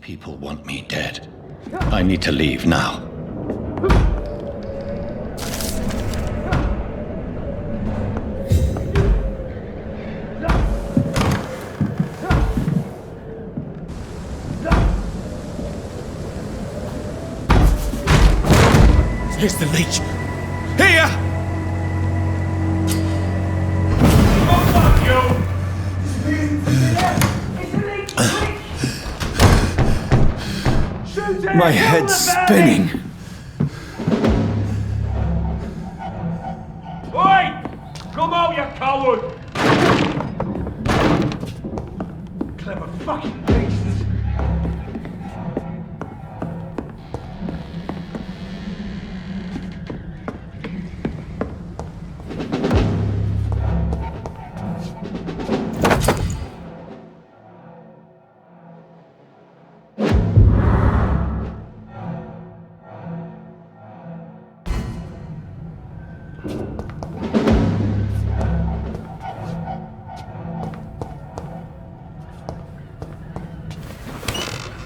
People want me dead. I need to leave now. Here's the leech. Here! Oh, fuck you! My head's spinning. Oi! Come out, you coward! Clever fucking beasts.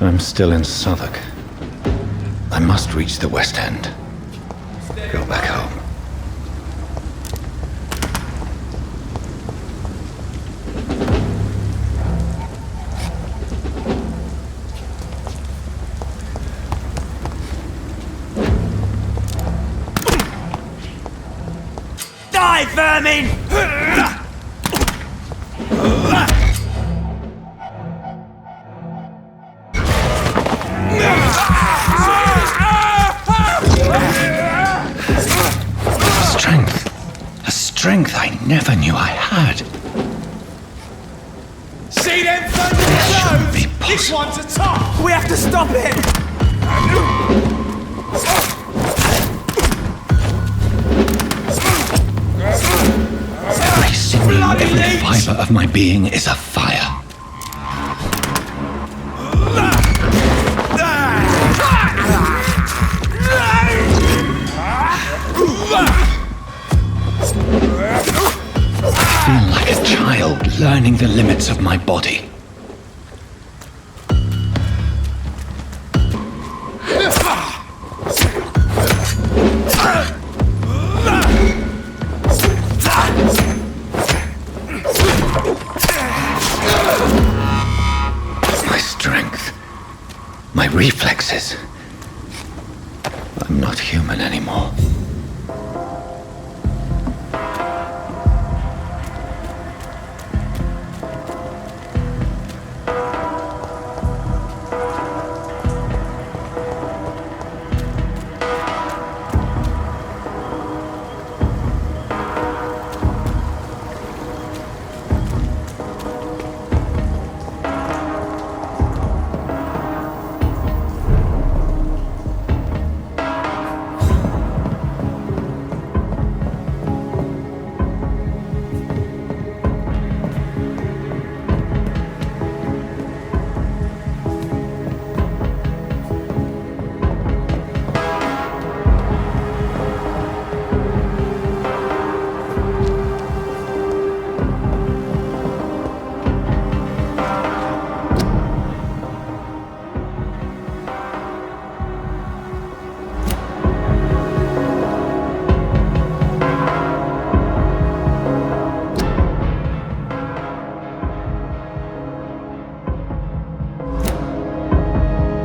I'm still in Southwark. I must reach the West End. Go back home. Die, vermin! Strength I never knew I had. See them thunder This shouldn't be blows? This possible. one's a top! We have to stop it! Every sinew, every fibre of my being is afire. I feel like a child learning the limits of my body. My strength, my reflexes. I'm not human anymore.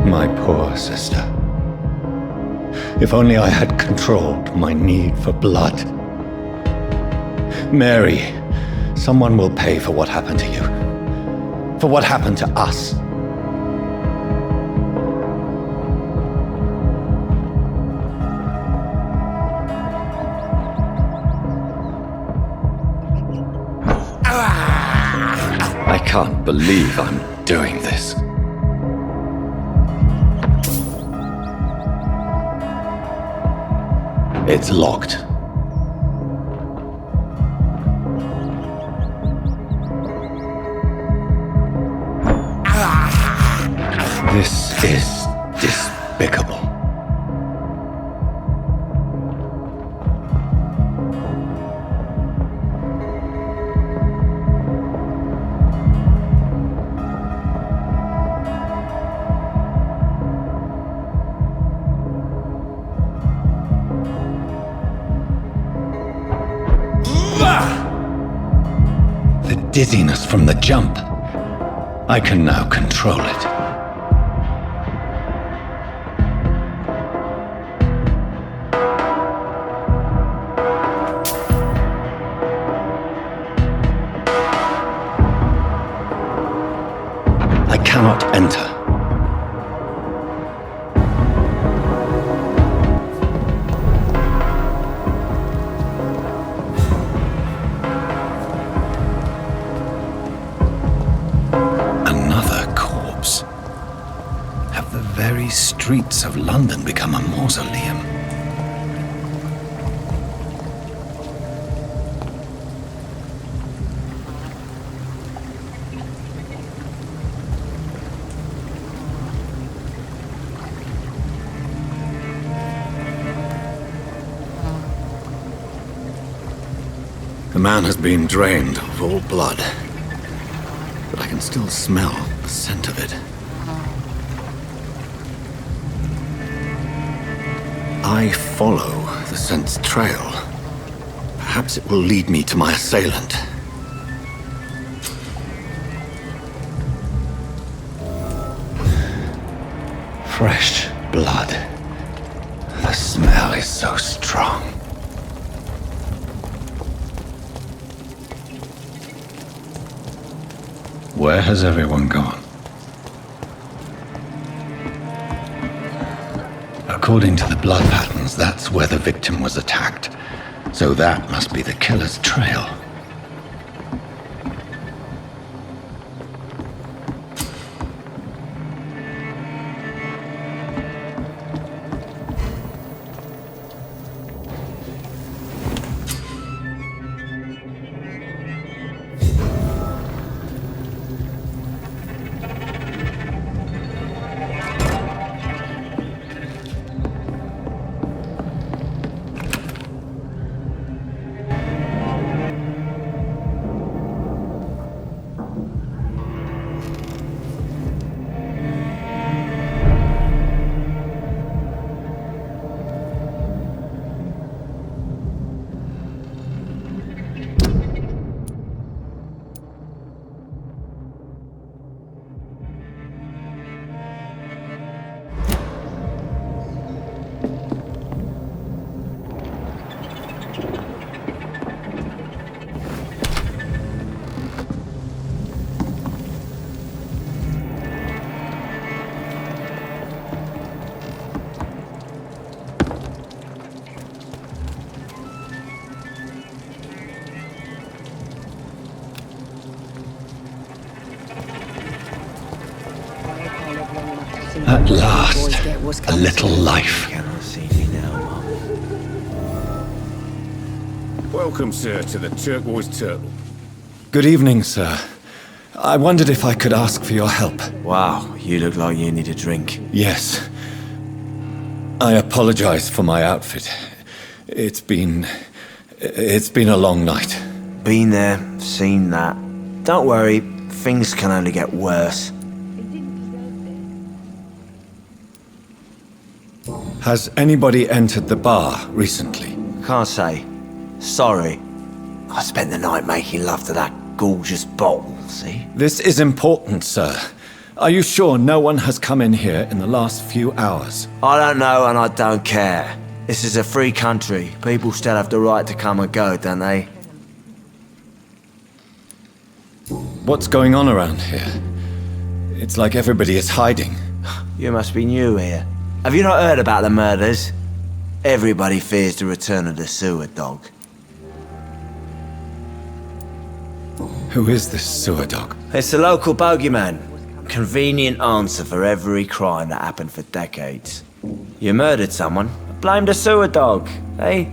My poor sister. If only I had controlled my need for blood. Mary, someone will pay for what happened to you. For what happened to us. I can't believe I'm doing this. It's locked. This is despicable. dizziness from the jump. I can now control it. I cannot enter. Another corpse. Have the very streets of London become a mausoleum? The man has been drained of all blood, but I can still smell the scent of it. I follow the scent's trail. Perhaps it will lead me to my assailant. Fresh blood. The smell is so strong. Where has everyone gone? According to the blood patterns, that's where the victim was attacked. So that must be the killer's trail. At last, a little life. Welcome, sir, to the Turquoise Turtle. Good evening, sir. I wondered if I could ask for your help. Wow, you look like you need a drink. Yes. I apologize for my outfit. It's been a long night. Been there, seen that. Don't worry, things can only get worse. Has anybody entered the bar recently? Can't say. Sorry. I spent the night making love to that gorgeous bottle, see? This is important, sir. Are you sure no one has come in here in the last few hours? I don't know and I don't care. This is a free country. People still have the right to come and go, don't they? What's going on around here? It's like everybody is hiding. You must be new here. Have you not heard about the murders? Everybody fears the return of the sewer dog. Who is this sewer dog? It's the local bogeyman. Convenient answer for every crime that happened for decades. You murdered someone, blame the sewer dog, eh?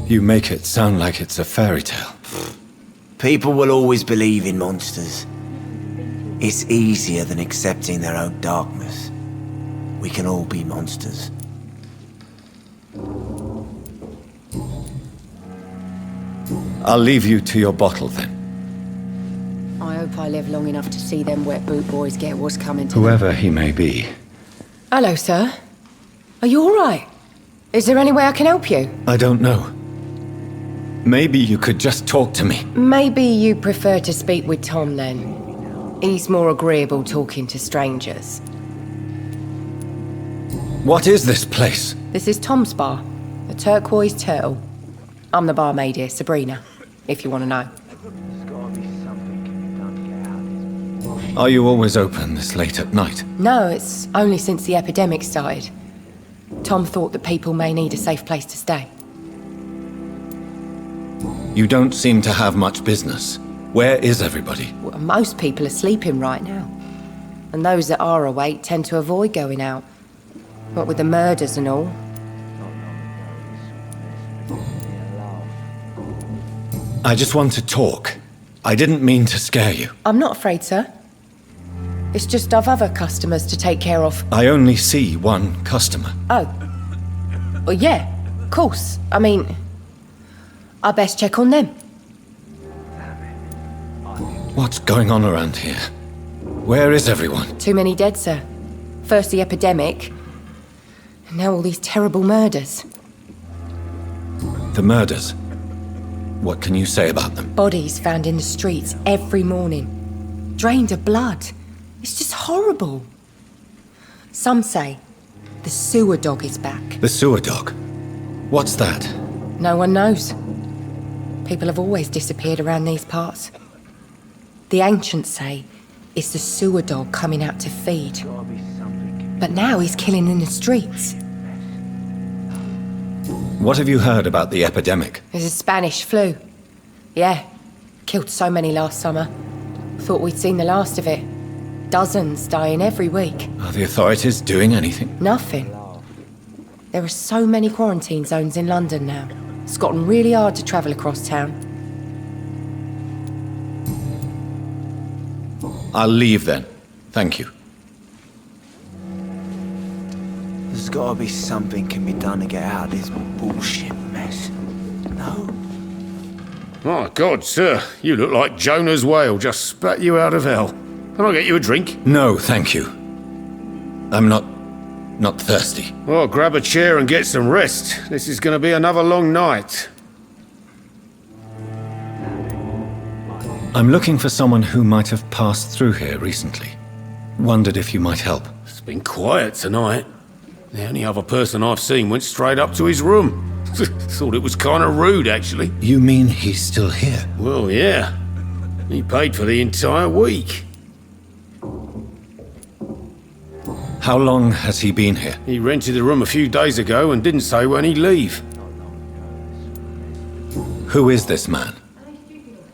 You make it sound like it's a fairy tale. People will always believe in monsters. It's easier than accepting their own darkness. We can all be monsters. I'll leave you to your bottle then. I hope I live long enough to see them wet boot boys get what's coming to them. Whoever he may be. Hello, sir. Are you all right? Is there any way I can help you? I don't know. Maybe you could just talk to me. Maybe you prefer to speak with Tom then. He's more agreeable talking to strangers. What is this place? This is Tom's bar, the Turquoise Turtle. I'm the barmaid here, Sabrina, if you want to know. Are you always open this late at night? No, it's only since the epidemic started. Tom thought that people may need a safe place to stay. You don't seem to have much business. Where is everybody? Well, most people are sleeping right now. And those that are awake tend to avoid going out. What with the murders and all. I just want to talk. I didn't mean to scare you. I'm not afraid, sir. It's just I've other customers to take care of. I only see one customer. Oh. Well, yeah, of course. I mean, I best check on them. What's going on around here? Where is everyone? Too many dead, sir. First the epidemic, and now all these terrible murders. The murders? What can you say about them? Bodies found in the streets every morning. Drained of blood. It's just horrible. Some say the sewer dog is back. The sewer dog? What's that? No one knows. People have always disappeared around these parts. The ancients say it's the sewer dog coming out to feed. But now he's killing in the streets. What have you heard about the epidemic? There's a Spanish flu. Yeah, killed so many last summer. Thought we'd seen the last of it. Dozens dying every week. Are the authorities doing anything? Nothing. There are so many quarantine zones in London now. It's gotten really hard to travel across town. I'll leave then. Thank you. There's gotta be something can be done to get out of this bullshit mess. No? My God, sir, you look like Jonah's whale just spat you out of hell. Can I get you a drink? No, thank you. I'm not thirsty. Well, grab a chair and get some rest. This is going to be another long night. I'm looking for someone who might have passed through here recently. Wondered if you might help. It's been quiet tonight. The only other person I've seen went straight up to his room. Thought it was kind of rude, actually. You mean he's still here? Well, yeah. He paid for the entire week. How long has he been here? He rented the room a few days ago and didn't say when he'd leave. Who is this man?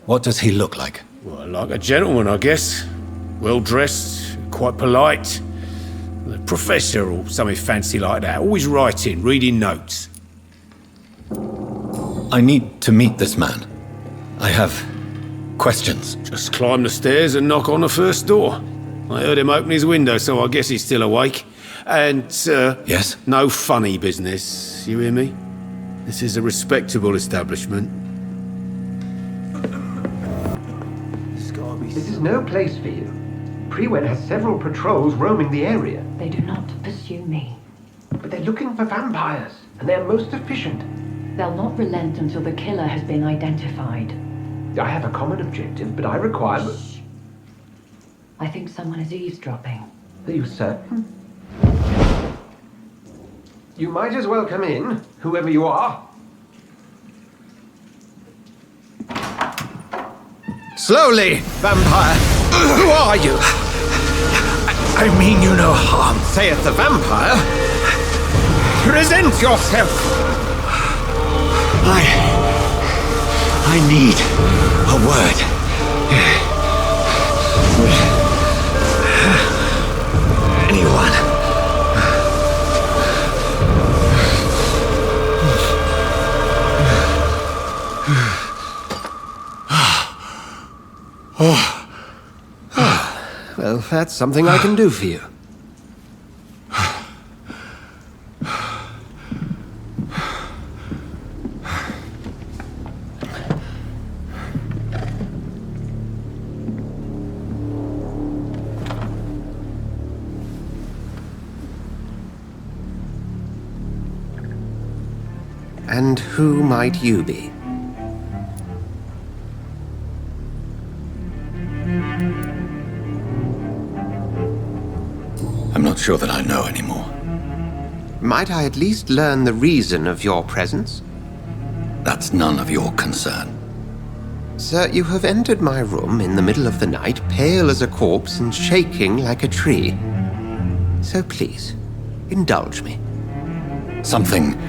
What does he look like? Well, like a gentleman, I guess. Well-dressed, quite polite. A professor or something fancy like that. Always writing, reading notes. I need to meet this man. I have questions. Just climb the stairs and knock on the first door. I heard him open his window, so I guess he's still awake. And, Yes? no funny business, you hear me? This is a respectable establishment. This is no place for you. Prewen has several patrols roaming the area. They do not pursue me. But they're looking for vampires, and they're most efficient. They'll not relent until the killer has been identified. I have a common objective, but I require... I think someone is eavesdropping. Are you certain? You might as well come in, whoever you are. Slowly, vampire. Who are you? I mean you no harm, saith the vampire. Present yourself. I need a word. Anyone. Well, that's something I can do for you. And who might you be? not sure that I know anymore. Might I at least learn the reason of your presence? That's none of your concern. Sir, you have entered my room in the middle of the night, pale as a corpse and shaking like a tree. So please, indulge me. Someone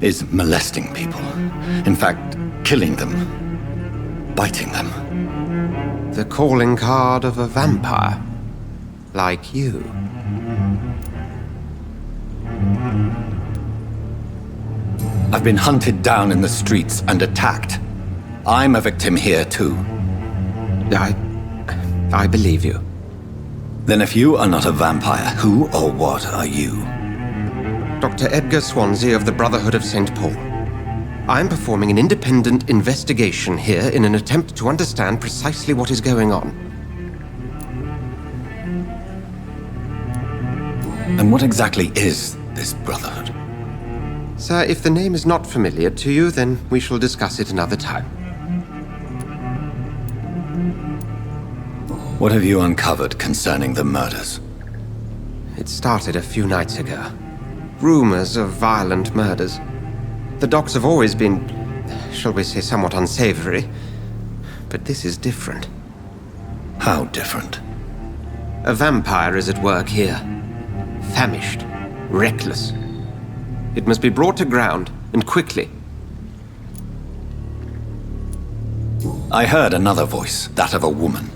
is molesting people. In fact, killing them. Biting them. The calling card of a vampire. Like you. I've been hunted down in the streets and attacked. I'm a victim here too. I believe you. Then if you are not a vampire, who or what are you? Dr. Edgar Swansea of the Brotherhood of St. Paul. I'm performing an independent investigation here in an attempt to understand precisely what is going on. And what exactly is this Brotherhood? Sir, if the name is not familiar to you, then we shall discuss it another time. What have you uncovered concerning the murders? It started a few nights ago. Rumors of violent murders. The docks have always been, shall we say, somewhat unsavory. But this is different. How different? A vampire is at work here. Famished. Reckless. It must be brought to ground, and quickly. I heard another voice, that of a woman.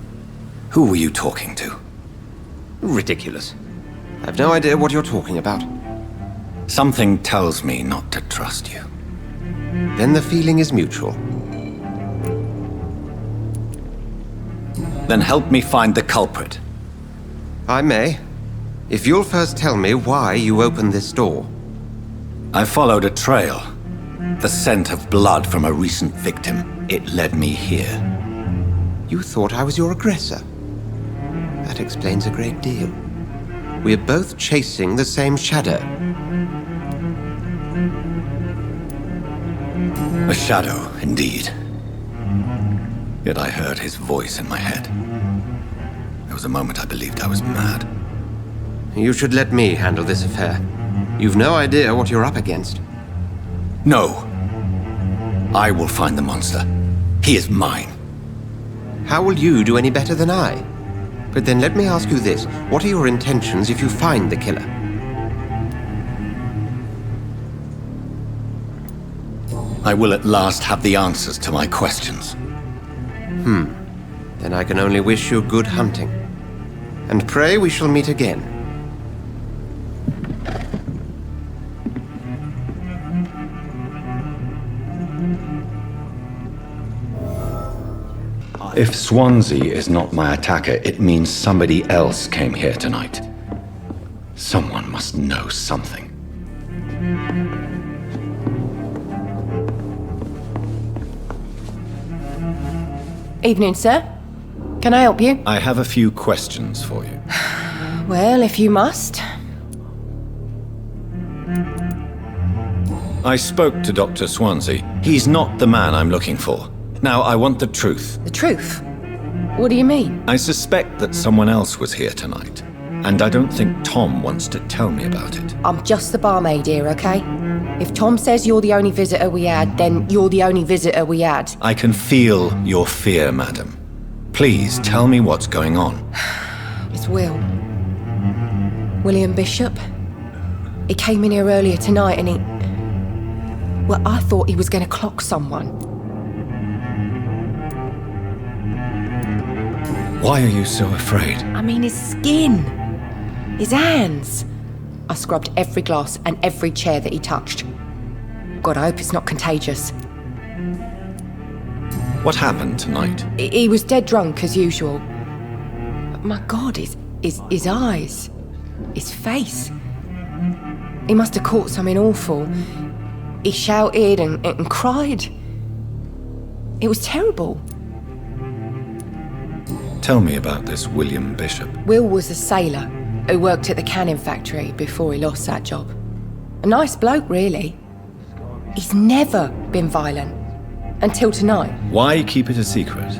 Who were you talking to? Ridiculous. I've no idea what you're talking about. Something tells me not to trust you. Then the feeling is mutual. Then help me find the culprit. I may. If you'll first tell me why you opened this door. I followed a trail. The scent of blood from a recent victim. It led me here. You thought I was your aggressor. That explains a great deal. We're both chasing the same shadow. A shadow, indeed. Yet I heard his voice in my head. There was a moment I believed I was mad. You should let me handle this affair. You've no idea what you're up against. No. I will find the monster. He is mine. How will you do any better than I? But then let me ask you this. What are your intentions if you find the killer? I will at last have the answers to my questions. Then I can only wish you good hunting. And pray we shall meet again. If Swansea is not my attacker, it means somebody else came here tonight. Someone must know something. Evening, sir. Can I help you? I have a few questions for you. Well, if you must. I spoke to Dr. Swansea. He's not the man I'm looking for. Now, I want the truth. The truth? What do you mean? I suspect that someone else was here tonight. And I don't think Tom wants to tell me about it. I'm just the barmaid here, okay? If Tom says you're the only visitor we had, then you're the only visitor we had. I can feel your fear, madam. Please tell me what's going on. It's Will. William Bishop. He came in here earlier tonight and he... Well, I thought he was going to clock someone. Why are you so afraid? I mean, his skin. His hands. I scrubbed every glass and every chair that he touched. God, I hope it's not contagious. What happened tonight? He was dead drunk, as usual. But my God, his eyes. His face. He must have caught something awful. He shouted and cried. It was terrible. Tell me about this William Bishop. Will was a sailor who worked at the canning factory before he lost that job. A nice bloke, really. He's never been violent. Until tonight. Why keep it a secret?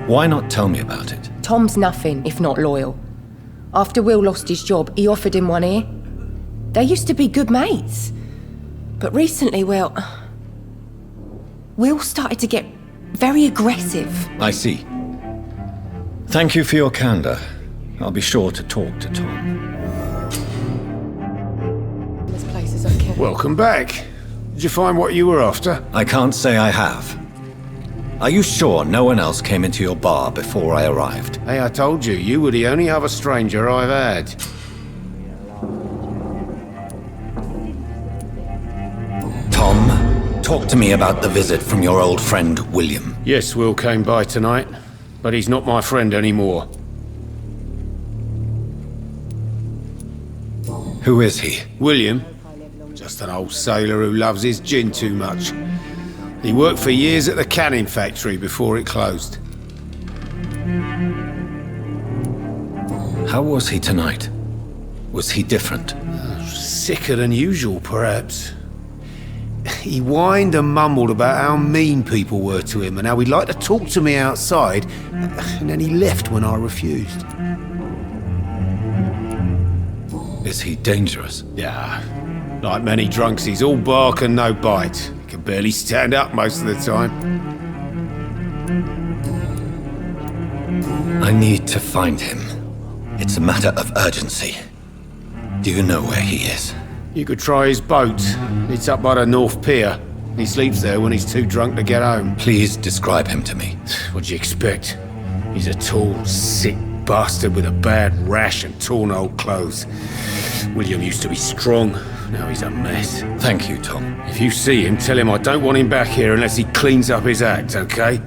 Why not tell me about it? Tom's nothing if not loyal. After Will lost his job, he offered him one here. They used to be good mates. But recently, Will started to get very aggressive. I see. Thank you for your candor. I'll be sure to talk to Tom. This place is okay. Welcome back. Did you find what you were after? I can't say I have. Are you sure no one else came into your bar before I arrived? Hey, I told you, you were the only other stranger I've had. Tom, talk to me about the visit from your old friend, William. Yes, Will came by tonight, but he's not my friend anymore. Who is he? William? Just an old sailor who loves his gin too much. He worked for years at the canning factory before it closed. How was he tonight? Was he different? Sicker than usual, perhaps. He whined and mumbled about how mean people were to him and how he'd like to talk to me outside, and then he left when I refused. Is he dangerous? Yeah, like many drunks, he's all bark and no bite. He can barely stand up most of the time. I need to find him. It's a matter of urgency. Do you know where he is? You could try his boat. It's up by the North Pier. He sleeps there when he's too drunk to get home. Please describe him to me. What'd you expect? He's a tall, sick bastard with a bad rash and torn old clothes. William used to be strong. Now he's a mess. Thank you, Tom. If you see him, tell him I don't want him back here unless he cleans up his act, okay?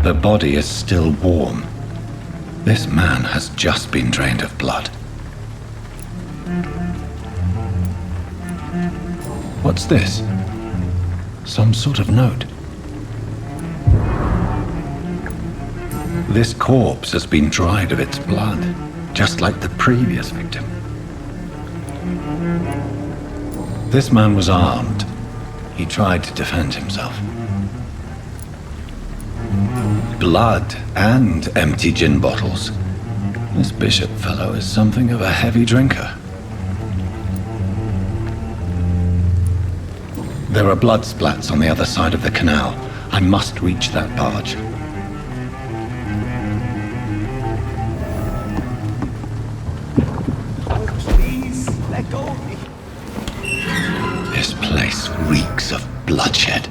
The body is still warm. This man has just been drained of blood. What's this? Some sort of note. This corpse has been dried of its blood, just like the previous victim. This man was armed. He tried to defend himself. Blood and empty gin bottles. This bishop fellow is something of a heavy drinker. There are blood splats on the other side of the canal. I must reach that barge. Please, let go of me. This place reeks of bloodshed.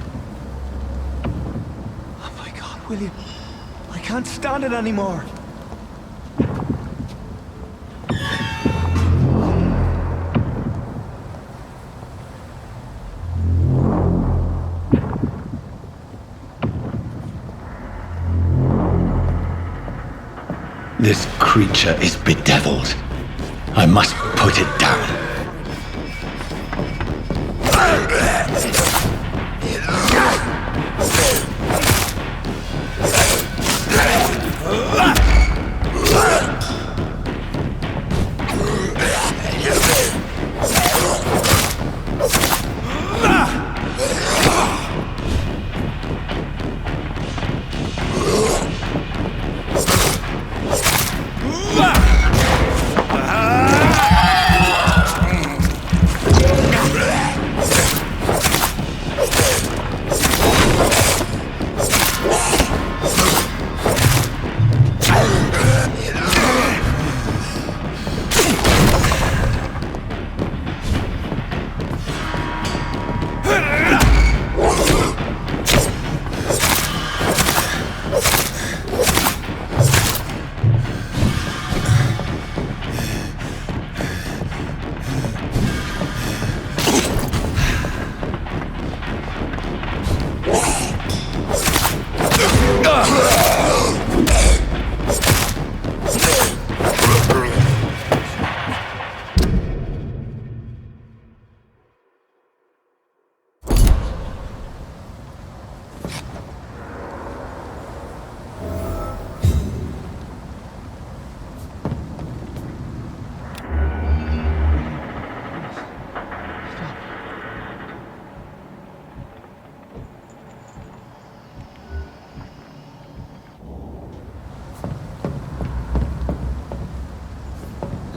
Oh my God, William. I can't stand it anymore. This creature is bedeviled. I must put it down.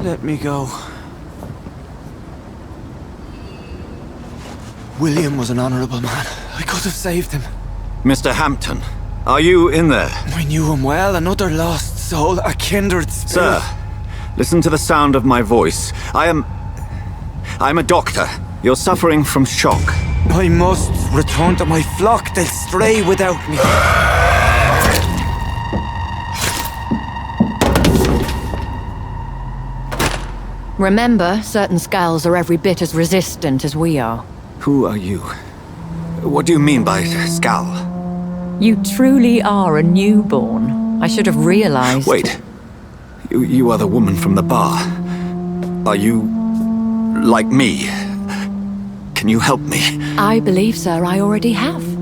Let me go. William was an honorable man. I could have saved him. Mr. Hampton, are you in there? I knew him well, another lost soul, a kindred spirit. Sir, listen to the sound of my voice. I'm a doctor. You're suffering from shock. I must return to my flock. They'll stray without me. Remember, certain skulls are every bit as resistant as we are. Who are you? What do you mean by skull? You truly are a newborn. I should have realized. Wait. You are the woman from the bar. Are you like me? Can you help me? I believe, sir, I already have.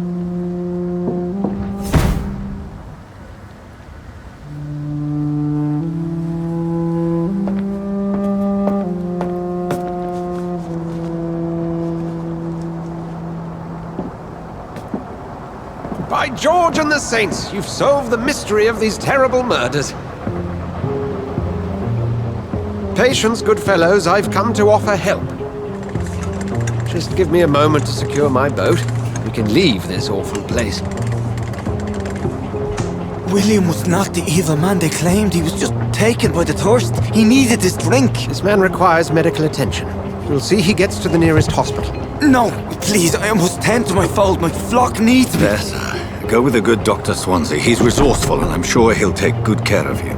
By George and the Saints, you've solved the mystery of these terrible murders. Patience, good fellows, I've come to offer help. Just give me a moment to secure my boat. We can leave this awful place. William was not the evil man they claimed. He was just taken by the thirst. He needed this drink. This man requires medical attention. You'll see he gets to the nearest hospital. No, please, I must tend to my fold. My flock needs me. There, sir. Go with the good Dr. Swansea. He's resourceful, and I'm sure he'll take good care of you.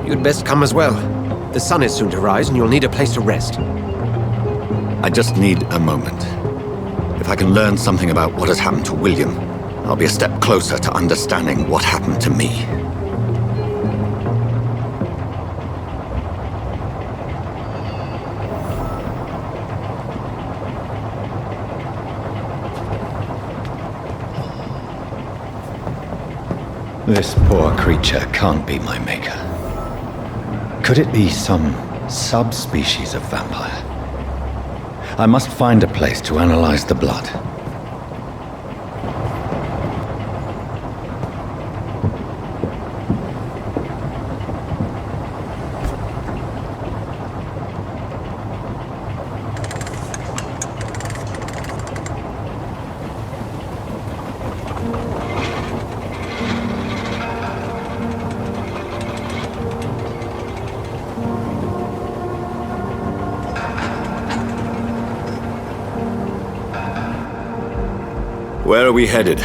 You'd best come as well. The sun is soon to rise, and you'll need a place to rest. I just need a moment. If I can learn something about what has happened to William, I'll be a step closer to understanding what happened to me. This poor creature can't be my maker. Could it be some subspecies of vampire? I must find a place to analyze the blood. Where are we headed?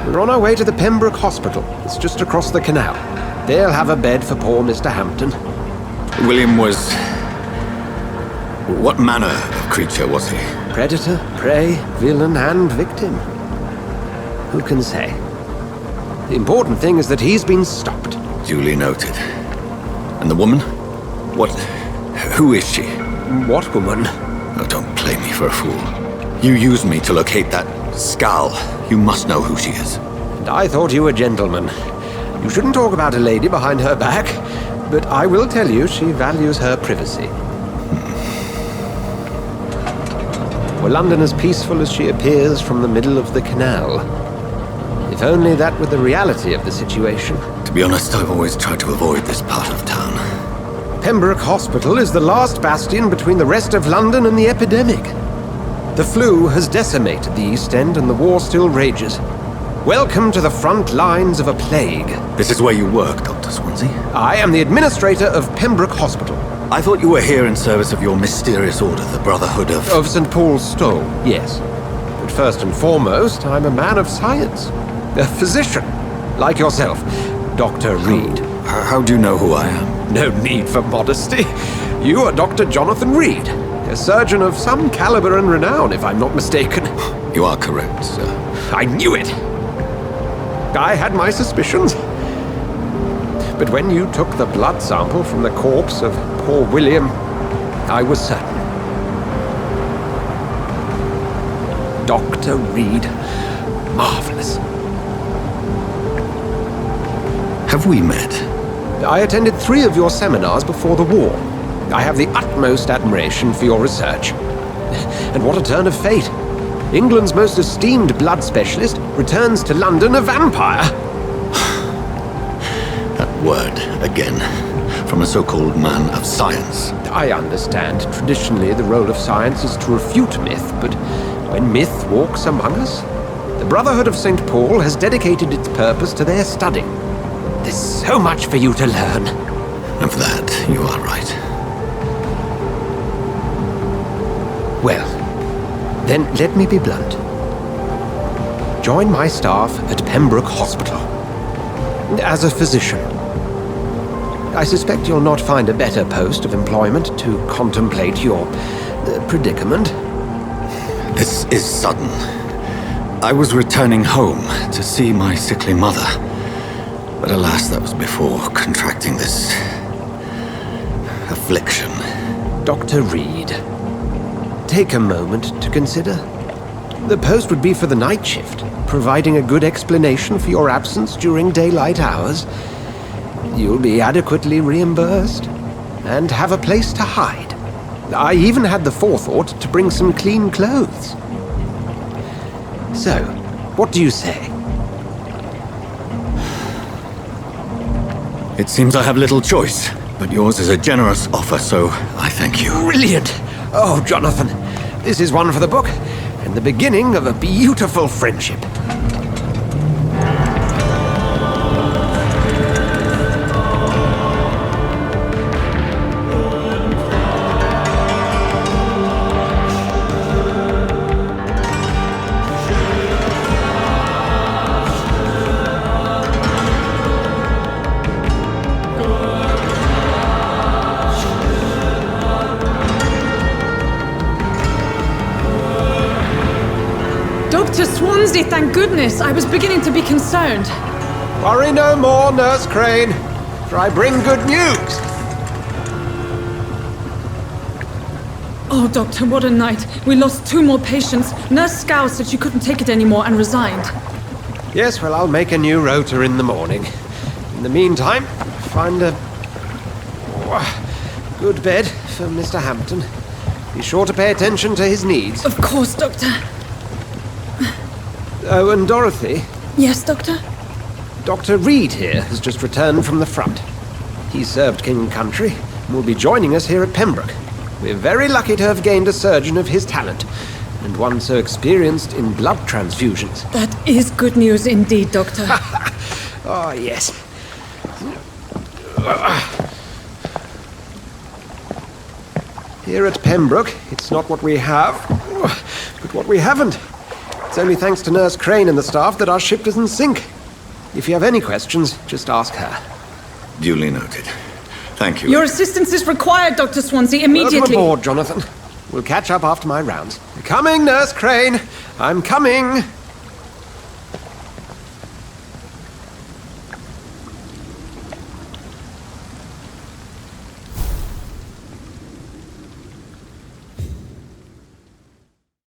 We're on our way to the Pembroke Hospital. It's just across the canal. They'll have a bed for poor Mr. Hampton. William was... What manner of creature was he? Predator, prey, villain, and victim. Who can say? The important thing is that he's been stopped. Duly noted. And the woman? What... Who is she? What woman? Oh, don't play me for a fool. You used me to locate that skull. You must know who she is. And I thought you a gentleman. You shouldn't talk about a lady behind her back, but I will tell you she values her privacy. Were London as peaceful as she appears from the middle of the canal? If only that were the reality of the situation. To be honest, I've always tried to avoid this part of town. Pembroke Hospital is the last bastion between the rest of London and the epidemic. The flu has decimated the East End and the war still rages. Welcome to the front lines of a plague. This is where you work, Dr. Swansea? I am the administrator of Pembroke Hospital. I thought you were here in service of your mysterious order, the Brotherhood of... Of St. Paul's Stole, yes. But first and foremost, I'm a man of science. A physician, like yourself, Dr. Reid. How do you know who I am? No need for modesty. You are Dr. Jonathan Reid, a surgeon of some caliber and renown, if I'm not mistaken. You are correct, sir. I knew it! I had my suspicions. But when you took the blood sample from the corpse of poor William, I was certain. Dr. Reid, marvelous. Have we met? I attended 3 of your seminars before the war. I have the utmost admiration for your research. And what a turn of fate. England's most esteemed blood specialist returns to London a vampire. That word, again. from a so-called man of science. I understand. Traditionally, the role of science is to refute myth, but when myth walks among us, the Brotherhood of St. Paul has dedicated its purpose to their study. There's so much for you to learn. And for that, you are right. Well, then let me be blunt. Join my staff at Pembroke Hospital. As a physician. I suspect you'll not find a better post of employment to contemplate your predicament. This is sudden. I was returning home to see my sickly mother. But alas, that was before contracting this affliction. Dr. Reid, take a moment to consider. The post would be for the night shift, providing a good explanation for your absence during daylight hours. You'll be adequately reimbursed and have a place to hide. I even had the forethought to bring some clean clothes. So, what do you say? It seems I have little choice, but yours is a generous offer, so I thank you. Brilliant! Oh, Jonathan, this is one for the book, and the beginning of a beautiful friendship. Dr. Swansea, thank goodness. I was beginning to be concerned. Worry no more, Nurse Crane, for I bring good news. Oh, Doctor, what a night. We lost 2 more patients. Nurse Scow said she couldn't take it anymore and resigned. Yes, well, I'll make a new rota in the morning. In the meantime, find a good bed for Mr. Hampton. Be sure to pay attention to his needs. Of course, Doctor. Oh, and Dorothy? Yes, Doctor? Dr. Reid here has just returned from the front. He served King and Country and will be joining us here at Pembroke. We're very lucky to have gained a surgeon of his talent, and one so experienced in blood transfusions. That is good news indeed, Doctor. Oh, yes. Here at Pembroke, it's not what we have, but what we haven't. It's only thanks to Nurse Crane and the staff that our ship doesn't sink. If you have any questions, just ask her. Duly noted. Thank you. Your assistance is required, Dr. Swansea, immediately. Welcome aboard, Jonathan. We'll catch up after my rounds. Coming, Nurse Crane. I'm coming.